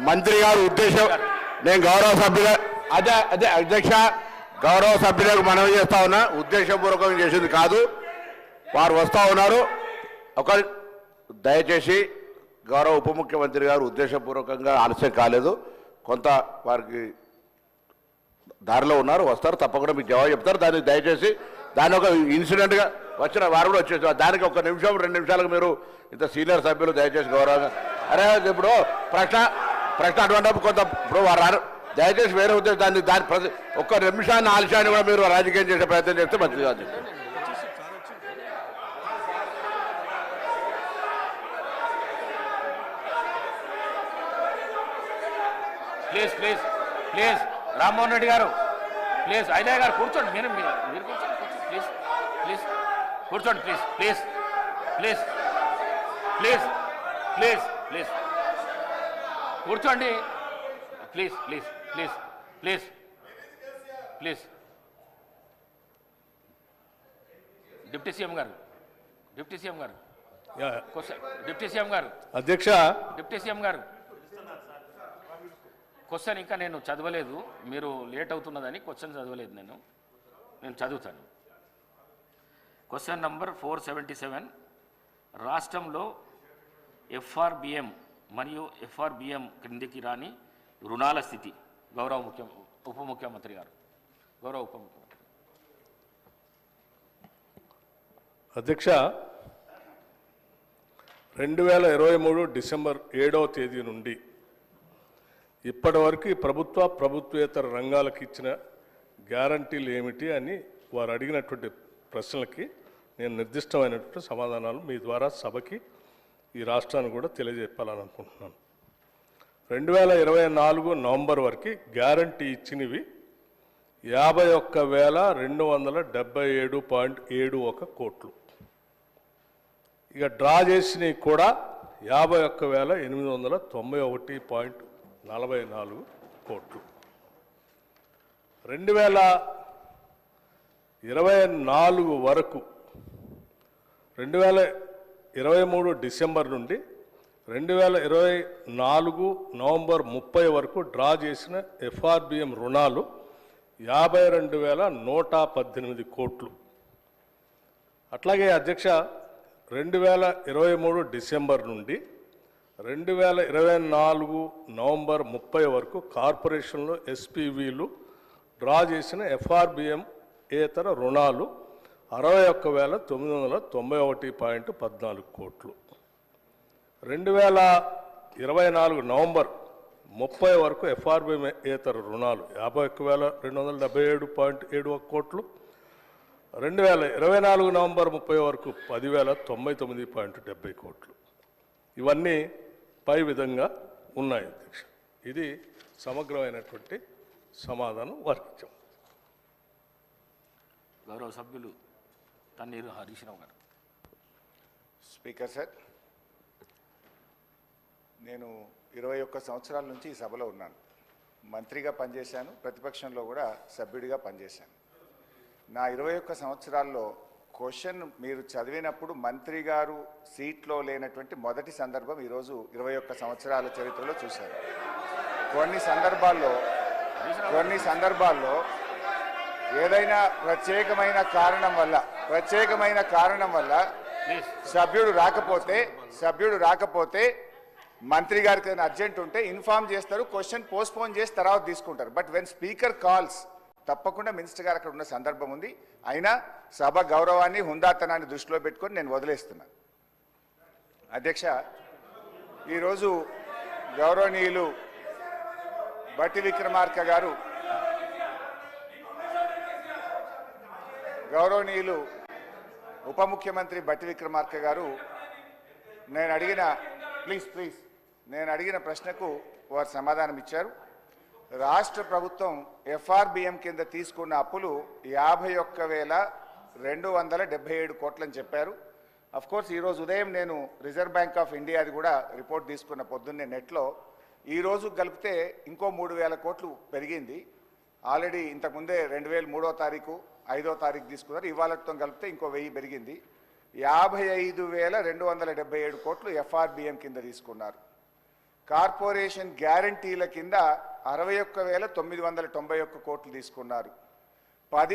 మంత్రి గారి ఉద్దేశం నేను గౌరవ సభ్యుల అదే అధ్యక్ష గౌరవ సభ్యులకు మనవి చేస్తా ఉన్నా, ఉద్దేశపూర్వకంగా చేసింది కాదు. వారు వస్తూ ఉన్నారు. ఒక దయచేసి గౌరవ ఉప ముఖ్యమంత్రి గారు ఉద్దేశపూర్వకంగా ఆలస్యం కాలేదు, కొంత వారికి దారిలో ఉన్నారు, వస్తారు, తప్పకుండా మీకు జవాబు చెప్తారు. దాన్ని దయచేసి దాని ఒక ఇన్సిడెంట్గా వచ్చిన వారు కూడా వచ్చేసి దానికి 1 నిమిషం 2 నిమిషాలకు మీరు ఇంత సీనియర్ సభ్యులు దయచేసి గౌరవంగా అరే ఇప్పుడు ప్రశ్న అటువంటి కొంత ఇప్పుడు వారు దయచేసి వేరే ఉద్దేశం దాన్ని 1 నిమిషాన్ని ఆలస్యాన్ని కూడా మీరు రాజకీయం చేసే ప్రయత్నం చేస్తే మంచిది కాదు. Please please please Rammohan Reddy గారు ప్లీజ్ ఐలయ్య గారు కూర్చోండి. మీరు కూర్చోండి ప్లీజ్ ప్లీజ్ కూర్చోండి please please please please please please కూర్చోండి please please please please please. Deputy CM గారు డిప్యూటీ సీఎం గారు డిప్యూటీ సీఎం గారు అధ్యక్ష డిప్యూటీ సీఎం గారు క్వశ్చన్ ఇంకా నేను చదవలేదు, మీరు లేట్ అవుతున్నదని క్వశ్చన్ చదవలేదు. నేను చదువుతాను. క్వశ్చన్ నంబర్ 477, రాష్ట్రంలో ఎఫ్ఆర్బిఎం మరియు ఎఫ్ఆర్బిఎం క్రిందికి రాని రుణాల స్థితి. ఉప ముఖ్యమంత్రి గారు. గౌరవ ఉప ముఖ్యమంత్రి. అధ్యక్ష 2023 డిసెంబర్ 7వ తేదీ నుండి ఇప్పటి వరకు ప్రభుత్వేతర రంగాలకు ఇచ్చిన గ్యారంటీలు ఏమిటి అని వారు అడిగినటువంటి ప్రశ్నలకి నేను నిర్దిష్టమైనటువంటి సమాధానాలు మీ ద్వారా సభకి ఈ రాష్ట్రాన్ని కూడా తెలియజెప్పాలని అనుకుంటున్నాను. 2024 నవంబర్ వరకు గ్యారంటీ ఇచ్చినవి 51,277.71 కోట్లు. ఇక డ్రా చేసినవి కూడా 51,891.44 కోట్లు. 2024 వరకు 2023 డిసెంబర్ నుండి 2024 నవంబర్ 30 వరకు డ్రా చేసిన ఎఫ్ఆర్బిఎం రుణాలు 52,118 కోట్లు. అట్లాగే అధ్యక్ష 2023 డిసెంబర్ నుండి 2024 నవంబర్ 30 వరకు కార్పొరేషన్లో ఎస్పీవీలు డ్రా చేసిన ఎఫ్ఆర్బిఎం ఏతర రుణాలు 61,991.14 కోట్లు. 2024 నవంబర్ 30 వరకు ఎఫ్ఆర్బిఎం ఏతర రుణాలు 51,277.71 కోట్లు. 2024 నవంబర్ 30 వరకు 10,099.70 కోట్లు. ఇవన్నీ పై విధంగా ఉన్నాయి అధ్యక్ష. ఇది సమగ్రమైనటువంటి సమాధానం వర్తించాం. గౌరవ సభ్యులు తన్నీరు హరీష్ రావు గారు. స్పీకర్ సార్, నేను 21 సంవత్సరాల నుంచి ఈ సభలో ఉన్నాను. మంత్రిగా పనిచేశాను, ప్రతిపక్షంలో కూడా సభ్యుడిగా పనిచేశాను. నా 21 సంవత్సరాల్లో క్వశ్చన్ మీరు చదివినప్పుడు మంత్రి గారు సీట్లో లేనటువంటి మొదటి సందర్భం ఈరోజు 21 సంవత్సరాల చరిత్రలో చూశారు. కొన్ని సందర్భాల్లో ఏదైనా ప్రత్యేకమైన కారణం వల్ల సభ్యుడు రాకపోతే మంత్రి గారికి ఏదైనా అర్జెంట్ ఉంటే ఇన్ఫార్మ్ చేస్తారు, క్వశ్చన్ పోస్ట్పోన్ చేసి తర్వాత తీసుకుంటారు. బట్ వెన్ స్పీకర్ కాల్స్ తప్పకుండా మినిస్టర్ గారు అక్కడ ఉన్న సందర్భం ఉంది. అయినా సభ గౌరవాన్ని హుందాతనాన్ని దృష్టిలో పెట్టుకొని నేను వదిలేస్తున్నాను. అధ్యక్ష, ఈరోజు గౌరవనీయులు బట్టి విక్రమార్క గారు గౌరవనీయులు ఉప ముఖ్యమంత్రి బట్టి విక్రమార్క గారు నేను అడిగిన ప్రశ్నకు వారు సమాధానం ఇచ్చారు. రాష్ట్ర ప్రభుత్వం ఎఫ్ఆర్బిఎం కింద తీసుకున్న అప్పులు 51,277 కోట్లని చెప్పారు. అఫ్కోర్స్ ఈరోజు ఉదయం నేను రిజర్వ్ బ్యాంక్ ఆఫ్ ఇండియాది కూడా రిపోర్ట్ తీసుకున్న పొద్దున్నే నెట్లో. ఈరోజు కలిపితే ఇంకో 3,000 కోట్లు పెరిగింది. ఆల్రెడీ ఇంతకుముందే 2003వ తారీఖు 5వ తారీఖు తీసుకున్నారు. ఇవాళతో కలిపితే ఇంకో 1000 పెరిగింది. 55,277 కోట్లు ఎఫ్ఆర్బిఎం కింద తీసుకున్నారు. కార్పొరేషన్ గ్యారంటీల కింద 61,991 కోట్లు తీసుకున్నారు. 10